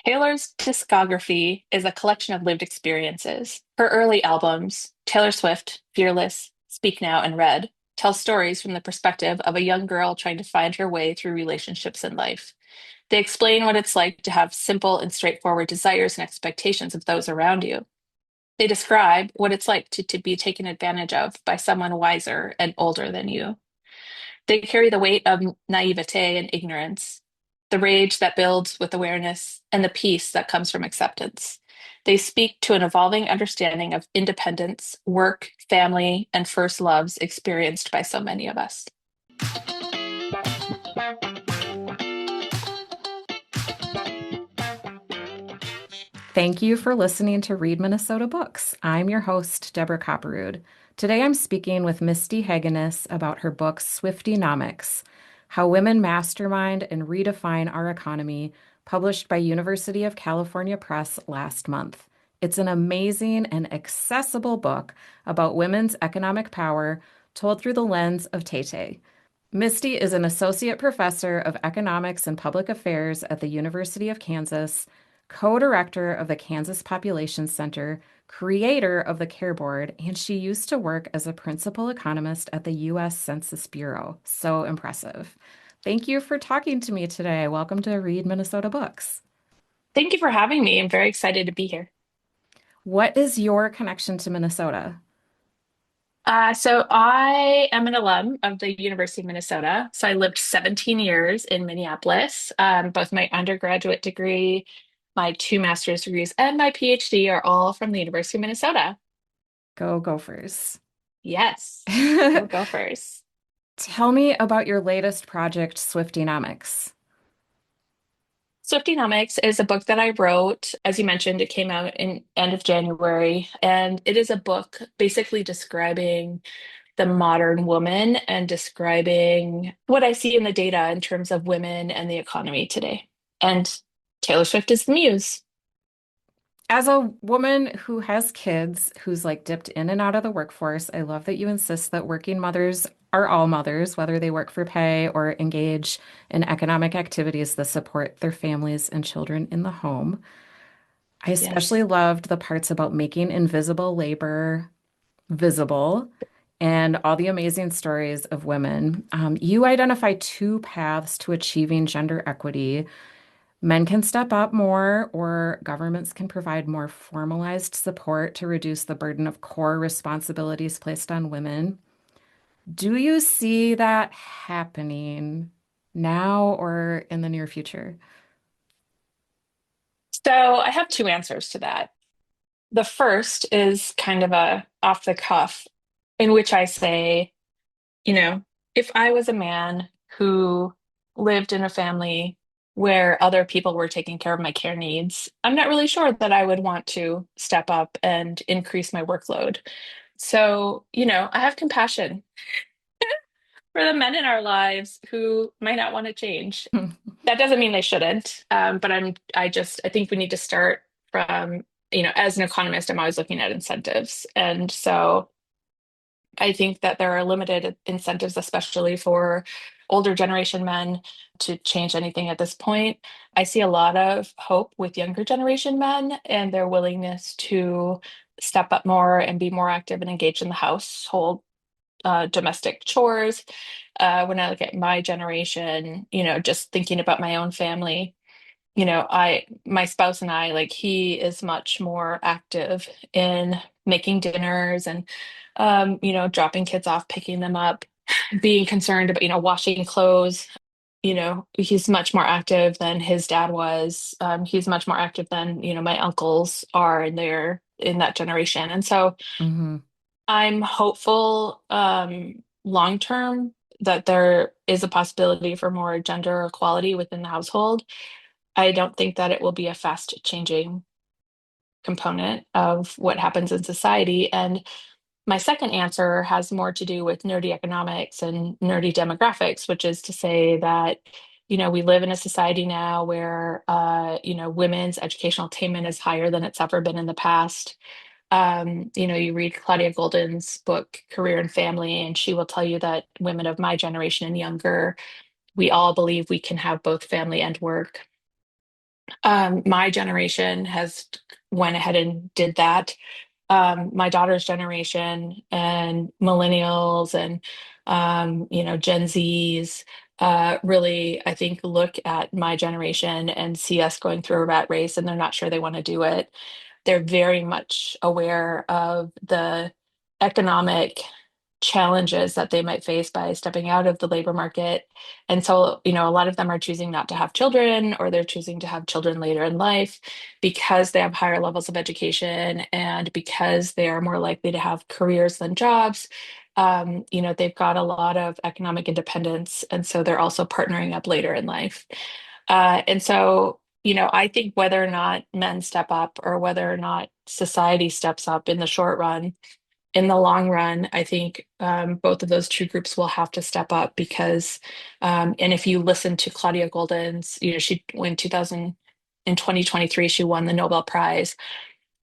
Taylor's discography is a collection of lived experiences. Her early albums, Taylor Swift, Fearless, Speak Now, and Red, tell stories from the perspective of a young girl trying to find her way through relationships in life. They explain what it's like to have simple and straightforward desires and expectations of those around you. They describe what it's like to be taken advantage of by someone wiser and older than you. They carry the weight of naivete and ignorance, the rage that builds with awareness, and the peace that comes from acceptance. They speak to an evolving understanding of independence, work, family, and first loves experienced by so many of us. Thank you for listening to Read Minnesota Books. I'm your host, Deborah Copperrood. Today I'm speaking with Misty Heggeness about her book, Swiftynomics, How Women Mastermind and Redefine Our Economy, published by University of California Press last month. It's an amazing and accessible book about women's economic power told through the lens of Tay. Misty is an associate professor of economics and public affairs at the University of Kansas, co-director of the Kansas Population Center, creator of the Care Board, and she used to work as a principal economist at the U.S. Census Bureau. So impressive. Thank you for talking to me today. Welcome to Read Minnesota Books. Thank you for having me. I'm very excited to be here. What is your connection to Minnesota? So I am an alum of the University of Minnesota. So I lived 17 years in Minneapolis. Both my undergraduate degree, my two master's degrees, and my PhD are all from the University of Minnesota. Go Gophers. Yes, go Gophers. Tell me about your latest project, Swiftynomics. Swiftynomics is a book that I wrote. As you mentioned, it came out in end of January, and it is a book basically describing the modern woman and describing what I see in the data in terms of women and the economy today. And Taylor Swift is the muse. As a woman who has kids, who's like dipped in and out of the workforce, I love that you insist that working mothers are all mothers, whether they work for pay or engage in economic activities that support their families and children in the home. I especially Yes. loved the parts about making invisible labor visible and all the amazing stories of women. You identify two paths to achieving gender equity. Men can step up more, or governments can provide more formalized support to reduce the burden of core responsibilities placed on women. Do you see that happening now or in the near future? So I have two answers to that. The first is kind of a off the cuff, in which I say, you know, if I was a man who lived in a family where other people were taking care of my care needs, I'm not really sure that I would want to step up and increase my workload. So, I have compassion for the men in our lives who might not want to change. That doesn't mean they shouldn't, but I think we need to start from, as an economist, I'm always looking at incentives. And so I think that there are limited incentives, especially for older generation men, to change anything at this point. I see a lot of hope with younger generation men and their willingness to step up more and be more active and engaged in the household, domestic chores. When I look at my generation, just thinking about my own family, my spouse and I, like, he is much more active in making dinners and, dropping kids off, picking them up, being concerned about, washing clothes. He's much more active than his dad was. He's much more active than, my uncles are in that generation. And so Hmm. I'm hopeful, long term, that there is a possibility for more gender equality within the household. I don't think that it will be a fast changing component of what happens in society. And my second answer has more to do with nerdy economics and nerdy demographics, which is to say that, we live in a society now where, women's educational attainment is higher than it's ever been in the past. You read Claudia Golden's book, Career and Family, and she will tell you that women of my generation and younger, we all believe we can have both family and work. My generation has went ahead and did that. My daughter's generation and millennials and Gen Zs really, I think, look at my generation and see us going through a rat race, and they're not sure they want to do it. They're very much aware of the economic challenges that they might face by stepping out of the labor market. And so, a lot of them are choosing not to have children, or they're choosing to have children later in life because they have higher levels of education and because they are more likely to have careers than jobs. They've got a lot of economic independence, and so they're also partnering up later in life. And so, I think whether or not men step up or whether or not society steps up in the short run, in the long run, I think both of those two groups will have to step up because, and if you listen to Claudia Golden's, she in 2000, in 2023, she won the Nobel Prize,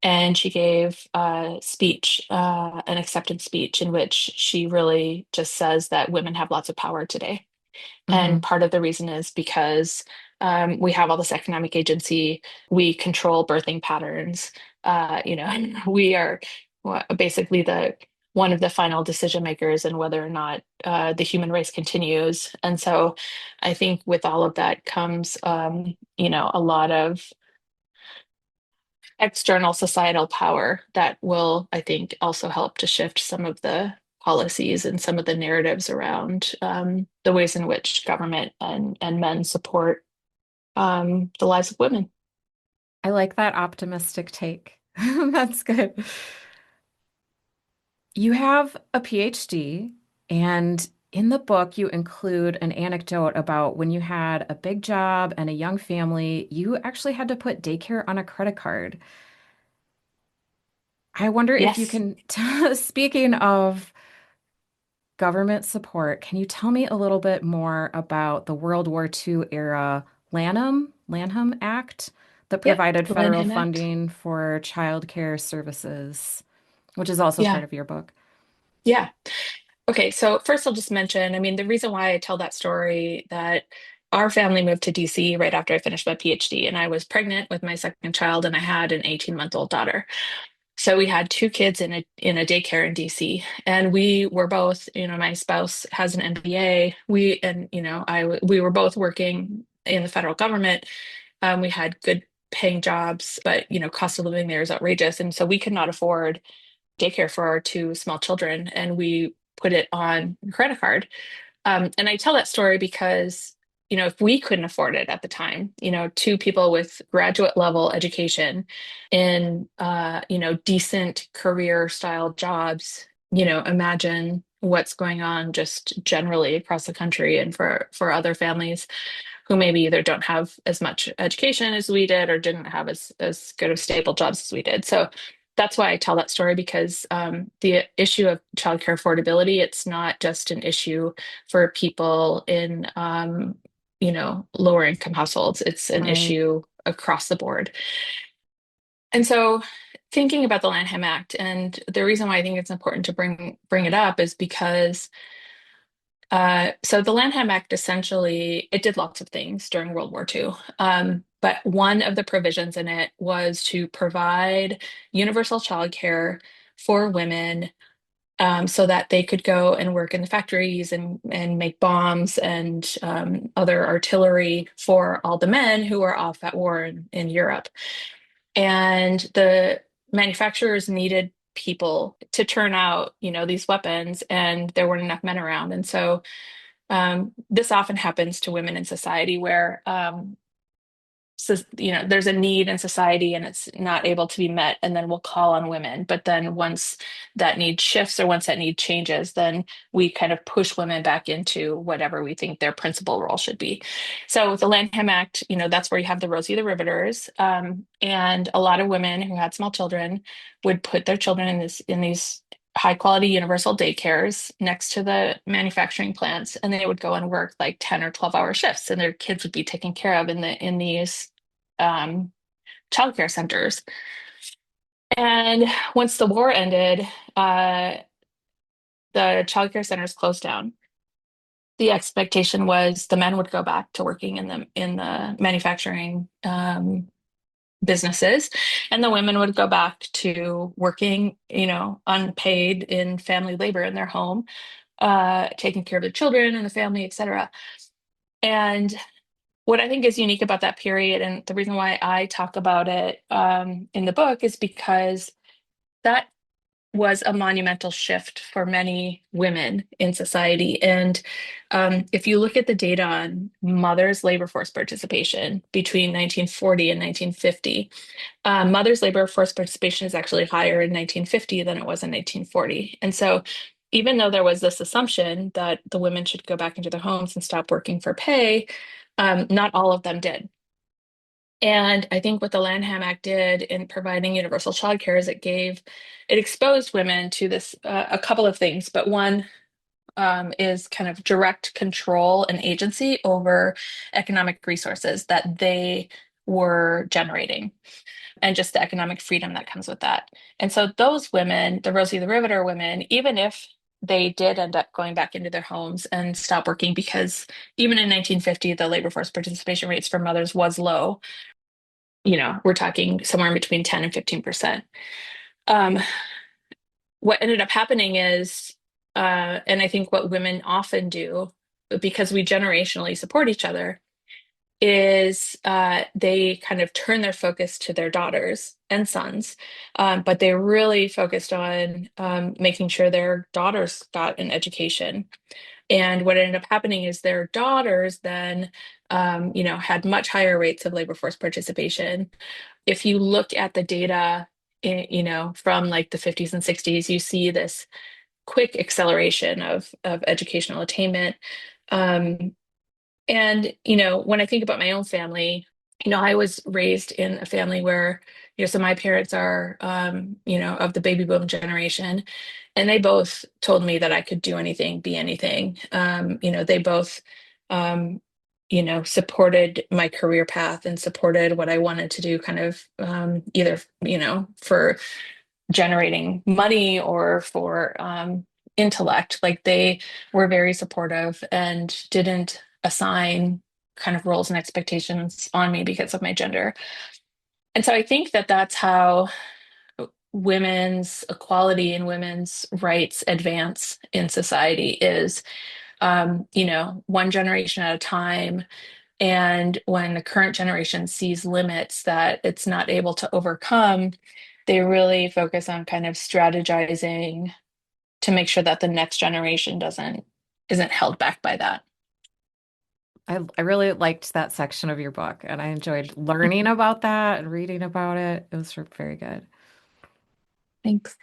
and she gave a speech, an acceptance speech, in which she really just says that women have lots of power today. And Hmm. part of the reason is because we have all this economic agency. We control birthing patterns. We are basically the one of the final decision makers in whether or not the human race continues. And so I think with all of that comes, a lot of external societal power that will, I think, also help to shift some of the policies and some of the narratives around the ways in which government and men support the lives of women. I like that optimistic take. That's good. You have a PhD, and in the book, you include an anecdote about when you had a big job and a young family, you actually had to put daycare on a credit card. I wonder if you Yes. can, speaking of government support, can you tell me a little bit more about the World War II era Lanham Act that Yep. provided The federal Lanham Act. funding for childcare services, which is also part Yeah. of your book? Yeah. Okay. So first I'll just mention, I mean, the reason why I tell that story, that our family moved to DC right after I finished my PhD, and I was pregnant with my second child, and I had an 18-month-old daughter. So we had two kids in a daycare in DC, and we were both, my spouse has an MBA. We were both working in the federal government. We had good paying jobs, but cost of living there is outrageous, and so we could not afford daycare for our two small children, and we put it on a credit card. And I tell that story because, if we couldn't afford it at the time, two people with graduate level education in, decent career style jobs, imagine what's going on just generally across the country and for other families who maybe either don't have as much education as we did or didn't have as good of stable jobs as we did. So that's why I tell that story, because the issue of childcare affordability, it's not just an issue for people in lower income households. It's an Right. issue across the board. And so thinking about the Lanham Act, and the reason why I think it's important to bring it up is because so the Lanham Act essentially, it did lots of things during World War II. But one of the provisions in it was to provide universal childcare for women, so that they could go and work in the factories and make bombs and other artillery for all the men who were off at war in Europe. And the manufacturers needed people to turn out, these weapons, and there weren't enough men around. And so this often happens to women in society where so, there's a need in society and it's not able to be met, and then we'll call on women. But then once that need shifts or once that need changes, then we kind of push women back into whatever we think their principal role should be. So with the Lanham Act, that's where you have the Rosie the Riveters, and a lot of women who had small children would put their children in these high quality universal daycares next to the manufacturing plants, and they would go and work like 10 or 12-hour shifts, and their kids would be taken care of in these um, childcare centers. And once the war ended, uh, the childcare centers closed down. the expectation was the men would go back to working in the manufacturing businesses, and the women would go back to working, unpaid in family labor in their home, taking care of the children and the family, etc. And what I think is unique about that period, and the reason why I talk about it in the book, is because that was a monumental shift for many women in society. And if you look at the data on mothers' labor force participation between 1940 and 1950, mothers' labor force participation is actually higher in 1950 than it was in 1940. And so, even though there was this assumption that the women should go back into their homes and stop working for pay, not all of them did. And I think what the Lanham Act did in providing universal childcare is it exposed women to this, a couple of things, but one is kind of direct control and agency over economic resources that they were generating, and just the economic freedom that comes with that. And so those women, the Rosie the Riveter women, even if they did end up going back into their homes and stop working, because even in 1950, the labor force participation rates for mothers was low. We're talking somewhere in between 10 and 15%. Um, what ended up happening is, and I think what women often do, because we generationally support each other, is they kind of turn their focus to their daughters and sons, but they really focused on making sure their daughters got an education. And what ended up happening is their daughters then, had much higher rates of labor force participation. If you look at the data, from like the 50s and 60s, you see this quick acceleration of educational attainment. Um, and, when I think about my own family, I was raised in a family where, so my parents are, of the baby boom generation, and they both told me that I could do anything, be anything. They both, um, supported my career path and supported what I wanted to do, kind of either, for generating money or for intellect. Like they were very supportive and didn't assign kind of roles and expectations on me because of my gender. And so I think that that's how women's equality and women's rights advance in society is, one generation at a time. And when the current generation sees limits that it's not able to overcome, they really focus on kind of strategizing to make sure that the next generation isn't held back by that. I really liked that section of your book, and I enjoyed learning about that and reading about it. It was very good. Thanks.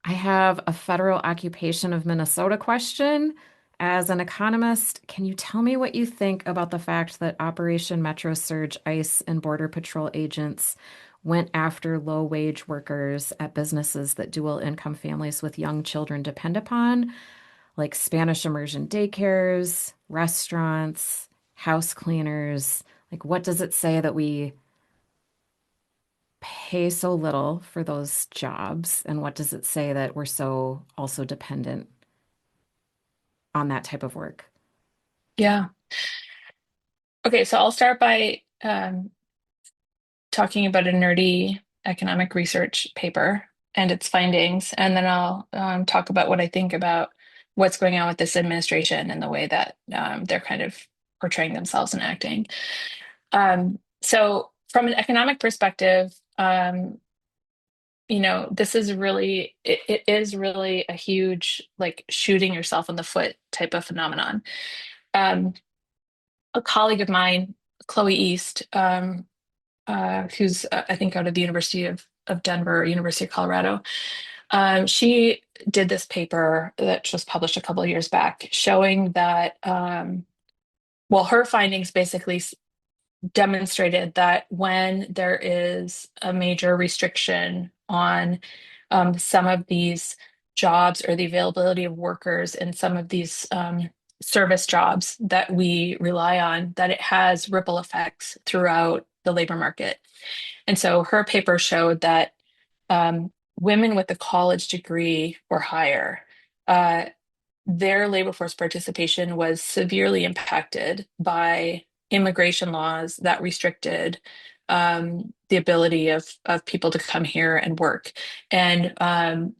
I have a federal occupation of Minnesota question. As an economist, can you tell me what you think about the fact that Operation Metro Surge ICE and Border Patrol agents went after low-wage workers at businesses that dual income families with young children depend upon, like Spanish immersion daycares, restaurants, house cleaners? Like, what does it say that we pay so little for those jobs? And what does it say that we're so also dependent on that type of work? Yeah. Okay, so I'll start by talking about a nerdy economic research paper and its findings, and then I'll talk about what I think about what's going on with this administration and the way that they're kind of portraying themselves and acting. So, from an economic perspective, this is really, it is really a huge, like, shooting yourself in the foot type of phenomenon. Um, a colleague of mine, Chloe East, who's I think out of the University of Denver, University of Colorado. She did this paper that was published a couple of years back showing that, well, her findings basically demonstrated that when there is a major restriction on some of these jobs or the availability of workers in some of these service jobs that we rely on, that it has ripple effects throughout the labor market. And so her paper showed that women with a college degree were higher. Uh, their labor force participation was severely impacted by immigration laws that restricted the ability of people to come here and work. And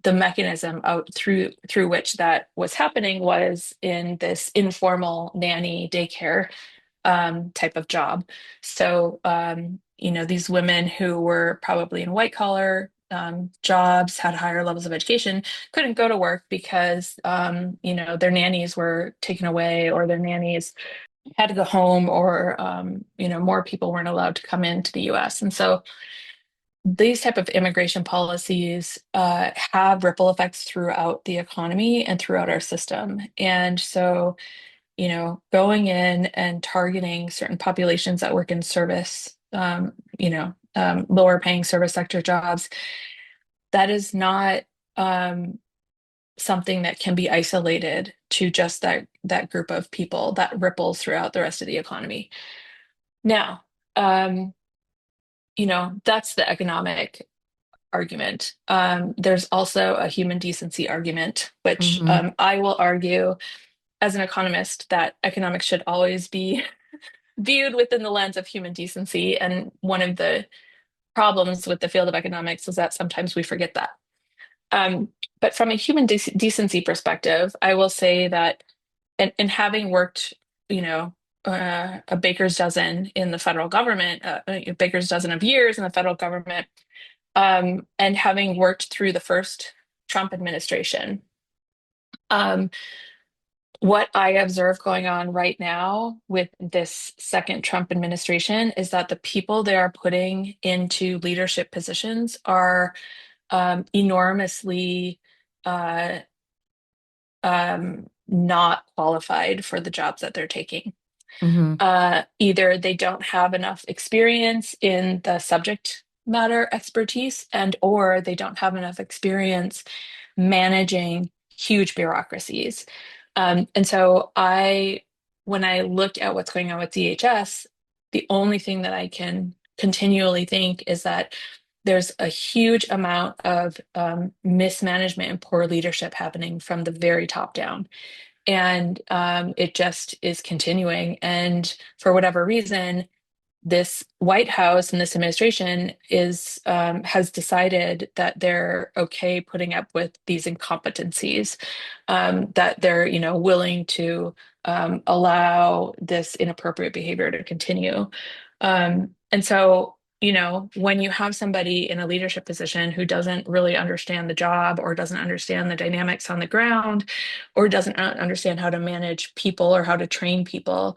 the mechanism through which that was happening was in this informal nanny daycare type of job. So, these women who were probably in white collar jobs, had higher levels of education, couldn't go to work because, their nannies were taken away or their nannies had to go home or, more people weren't allowed to come into the US. And so these type of immigration policies have ripple effects throughout the economy and throughout our system. And so going in and targeting certain populations that work in service, lower paying service sector jobs, that is not um, something that can be isolated to just that group of people. That ripples throughout the rest of the economy. Now, um, that's the economic argument. There's also a human decency argument, which Hmm. I will argue as an economist that economics should always be viewed within the lens of human decency. And one of the problems with the field of economics is that sometimes we forget that. Um, but from a human decency perspective, I will say that, and having worked, you know, a baker's dozen in the federal government, a baker's dozen of years in the federal government, and having worked through the first Trump administration, um, what I observe going on right now with this second Trump administration is that the people they are putting into leadership positions are enormously uh, not qualified for the jobs that they're taking. Hmm. Either they don't have enough experience in the subject matter expertise, and or they don't have enough experience managing huge bureaucracies. And so when I look at what's going on with DHS, the only thing that I can continually think is that there's a huge amount of mismanagement and poor leadership happening from the very top down. And it just is continuing. And for whatever reason, this White House and this administration has decided that they're okay putting up with these incompetencies, that they're willing to allow this inappropriate behavior to continue. And so when you have somebody in a leadership position who doesn't really understand the job or doesn't understand the dynamics on the ground or doesn't understand how to manage people or how to train people,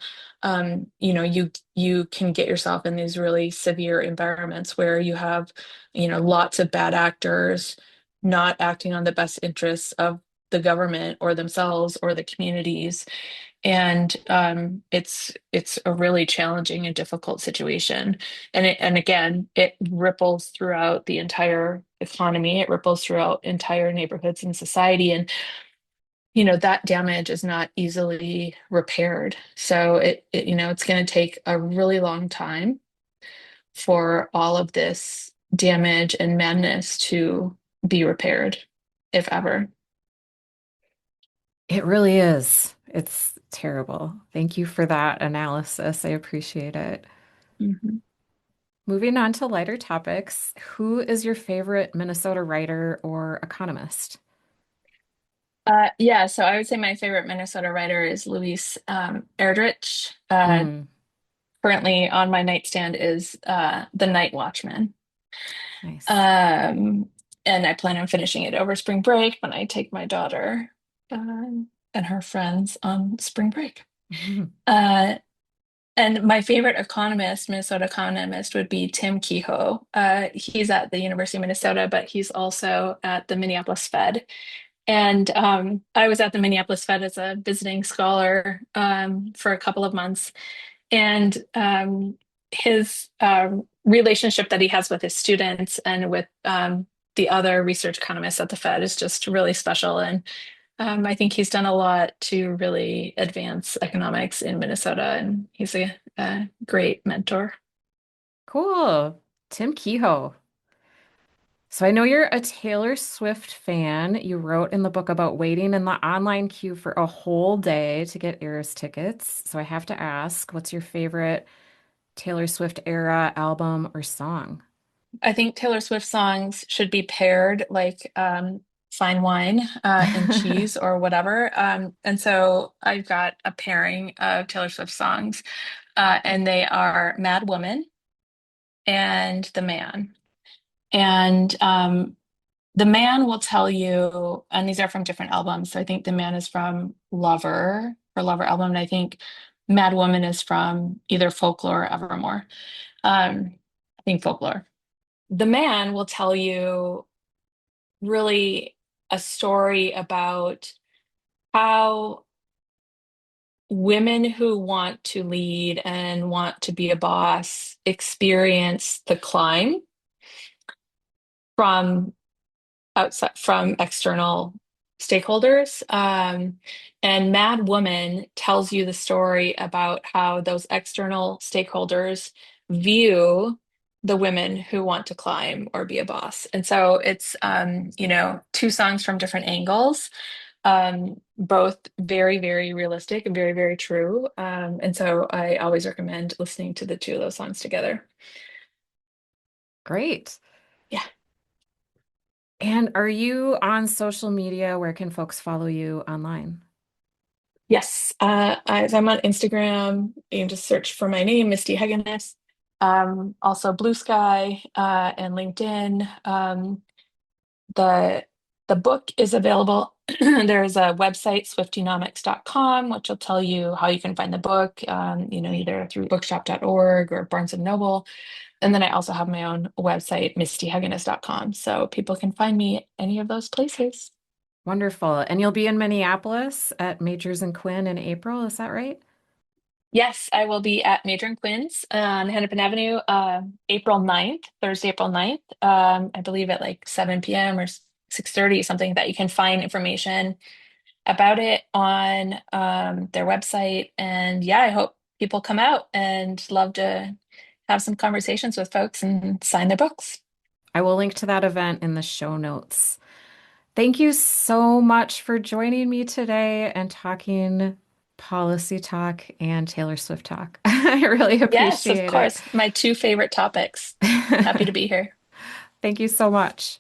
you can get yourself in these really severe environments where you have, lots of bad actors not acting on the best interests of the government or themselves or the communities. And it's a really challenging and difficult situation. And again, it ripples throughout the entire economy. It ripples throughout entire neighborhoods and society. And that damage is not easily repaired. So it's going to take a really long time for all of this damage and madness to be repaired, if ever. It really is. It's terrible. Thank you for that analysis. I appreciate it. Mhm. Moving on to lighter topics, who is your favorite Minnesota writer or economist? Yeah, so I would say my favorite Minnesota writer is Luis Erdrich. Mm, Currently on my nightstand is The Night Watchman. nice. Um, and I plan on finishing it over spring break when I take my daughter and her friends on spring break. Uh, and my favorite economist, Minnesota economist, would be Tim Kehoe. He's at the University of Minnesota, but he's also at the Minneapolis Fed. And I was at the Minneapolis Fed as a visiting scholar for a couple of months. And his relationship that he has with his students and with the other research economists at the Fed is just really special. And I think he's done a lot to really advance economics in Minnesota, and he's a great mentor. Cool. Tim Kehoe. So I know you're a Taylor Swift fan. You wrote in the book about waiting in the online queue for a whole day to get Eras tickets. So I have to ask, what's your favorite Taylor Swift era album or song? I think Taylor Swift songs should be paired like fine wine and cheese or whatever. And so I've got a pairing of Taylor Swift songs, and they are Mad Woman and The Man. And The Man will tell you, and these are from different albums. So I think The Man is from Lover, or Lover album, and I think Mad Woman is from either Folklore or Evermore. I think Folklore. The Man will tell you really a story about how women who want to lead and want to be a boss experience the climb from outside from external stakeholders. And Mad Woman tells you the story about how those external stakeholders view the women who want to climb or be a boss. And so it's two songs from different angles, both very, very realistic and very, very true. And so I always recommend listening to the two of those songs together. Great. Yeah. And are you on social media? Where can folks follow you online? Yes, I'm on Instagram. You can just search for my name, Misty Heggeness. Also Blue Sky and LinkedIn. The the book is available. There's a website, swiftynomics.com, which will tell you how you can find the book, either through bookshop.org or Barnes and Noble. And then I also have my own website, mistyheggeness.com. So people can find me at any of those places. Wonderful. And you'll be in Minneapolis at Majors and Quinn in April, is that right? Yes, I will be at Major and Quinn's on Hennepin Avenue, April 9th, Thursday, April 9th. I believe at like 7 p.m. or 6:30, something like that. You can find information about it on their website. And yeah, I hope people come out and love to have some conversations with folks and sign their books. I will link to that event in the show notes. Thank you so much for joining me today and talking policy talk and Taylor Swift talk. I really Yes, of appreciate it. course. My two favorite topics. Happy to be here. Thank you so much.